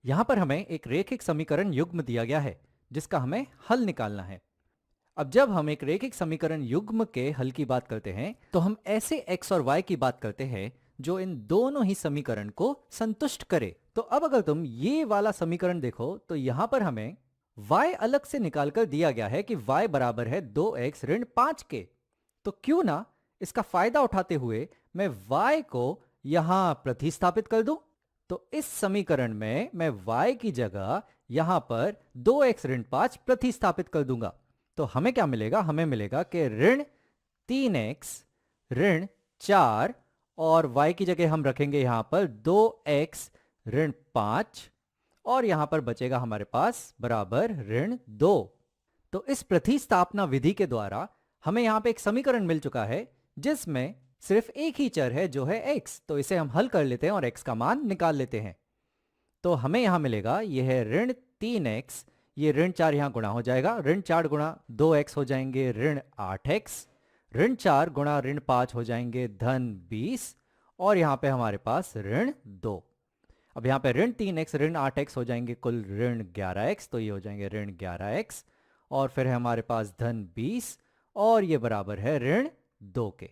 यहाँ पर हमें एक रेखिक समीकरण युग्म दिया गया है जिसका हमें हल निकालना है। अब जब हम एक रेखिक समीकरण युग्म के हल की बात करते हैं तो हम ऐसे x और y की बात करते हैं जो इन दोनों ही समीकरण को संतुष्ट करे। तो अब अगर तुम ये वाला समीकरण देखो तो यहाँ पर हमें y अलग से निकालकर दिया गया है कि y बराबर है 2x ऋण 5 के। तो क्यों ना इसका फायदा उठाते हुए मैं y को यहां प्रतिस्थापित कर दूं। तो इस समीकरण में मैं y की जगह यहां पर 2x ऋण 5 प्रतिस्थापित कर दूंगा। तो हमें क्या मिलेगा, हमें मिलेगा कि ऋण 3x ऋण 4 और y की जगह हम रखेंगे यहां पर 2x ऋण 5 और यहां पर बचेगा हमारे पास बराबर ऋण 2। तो इस प्रतिस्थापना विधि के द्वारा हमें यहां पे एक समीकरण मिल चुका है जिसमें सिर्फ एक ही चर है जो है x। तो इसे हम हल कर लेते हैं और x का मान निकाल लेते हैं। तो हमें यहां मिलेगा यह है ऋण 3x, ये ऋण 4 यहां गुणा हो जाएगा, ऋण 4 गुणा 2x हो जाएंगे ऋण 8x, ऋण 4 गुणा ऋण 5 हो जाएंगे धन 20 और यहां पे हमारे पास ऋण 2। अब यहाँ पे ऋण 3x ऋण 8x हो जाएंगे कुल ऋण 11x, तो ये हो जाएंगे ऋण 11x और फिर है हमारे पास धन 20 और ये बराबर है ऋण 2 के।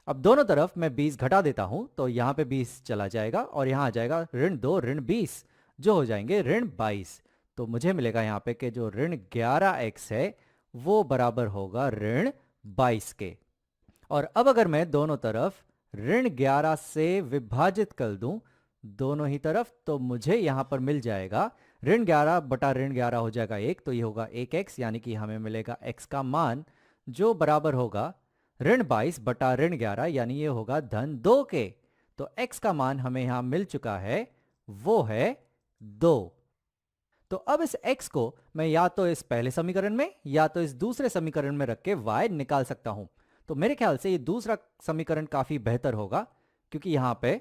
अब दोनों तरफ मैं 20 घटा देता हूं तो यहाँ पे 20 चला जाएगा और यहाँ आ जाएगा ऋण 2 ऋण 20 जो हो जाएंगे ऋण 22। तो मुझे मिलेगा यहाँ पे कि जो ऋण 11x है वो बराबर होगा ऋण 22 के। और अब अगर मैं दोनों तरफ ऋण 11 से विभाजित कर दूं दोनों ही तरफ तो मुझे यहां पर मिल जाएगा ऋण 11 बटा ऋण 11 हो जाएगा 1, तो ये होगा 1x यानी कि हमें मिलेगा x का मान जो बराबर होगा ऋण 22 बटा ऋण 11 यानी ये होगा धन 2 के। तो x का मान हमें यहां मिल चुका है वो है 2। तो अब इस x को मैं या तो इस पहले समीकरण में या तो इस दूसरे समीकरण में रख के y निकाल सकता हूं। तो मेरे ख्याल से ये दूसरा समीकरण काफी बेहतर होगा क्योंकि यहां पे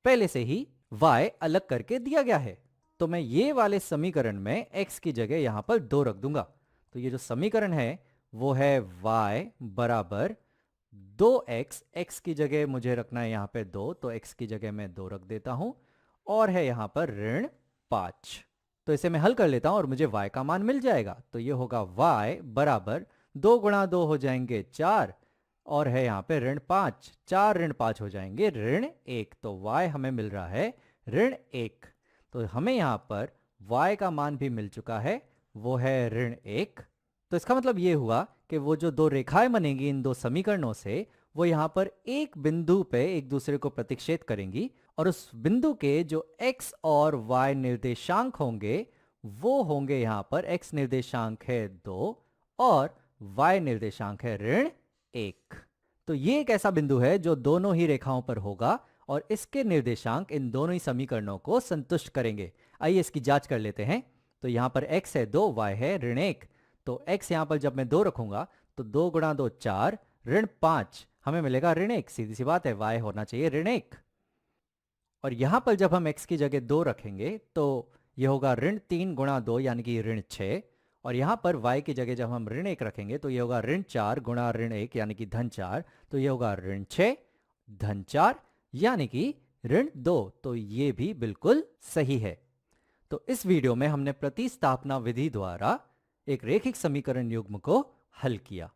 पहले से ही y अलग करके दिया गया है। तो मैं ये वाले समीकरण में x की जगह यहां पर 2 रख दूंगा। तो ये जो समीकरण है वो है y बराबर 2x, x की जगह मुझे रखना है यहां पे 2, तो x की जगह मैं 2 रख देता हूं और है यहां पर ऋण 5। तो इसे मैं हल कर लेता हूं और मुझे y का मान मिल जाएगा। तो ये होगा y बराबर 2 गुणा 2 हो जाएंगे 4 और है यहाँ पे ऋण 5, 4 ऋण 5 हो जाएंगे ऋण 1। तो y हमें मिल रहा है ऋण 1। तो हमें यहाँ पर y का मान भी मिल चुका है वो है ऋण 1। तो इसका मतलब ये हुआ कि वो जो दो रेखाएं बनेंगी इन दो समीकरणों से वो यहाँ पर एक बिंदु पे एक दूसरे को प्रतिच्छेद करेंगी और उस बिंदु के जो x और y निर्देशांक होंगे वो होंगे यहाँ पर x निर्देशांक है 2 और y निर्देशांक है ऋण 1। तो ये एक ऐसा बिंदु है जो दोनों ही रेखाओं पर होगा और इसके निर्देशांक इन दोनों ही समीकरणों को संतुष्ट करेंगे। आइए इसकी जांच कर लेते हैं। तो यहाँ पर x है 2, y है ऋण 1। तो x यहाँ पर जब मैं 2 रखूंगा तो 2 गुणा 2 4 ऋण 5 हमें मिलेगा ऋण 1। सीधी सी बात है y होना चाहिए ऋण 1। और यहाँ पर जब हम x की जगह 2 रखेंगे तो ये होगा ऋण 3 गुणा 2 यानी कि ऋण 6 और यहाँ पर y की जगह जब हम ऋण 1 रखेंगे तो ये होगा ऋण 4 गुणा ऋण 1 यानी कि धन 4, तो ये होगा ऋण 6 धन 4 यानी कि ऋण 2। तो ये भी बिल्कुल सही है। तो इस वीडियो में हमने प्रतिस्थापना विधि द्वारा एक रेखिक समीकरण युग्म को हल किया।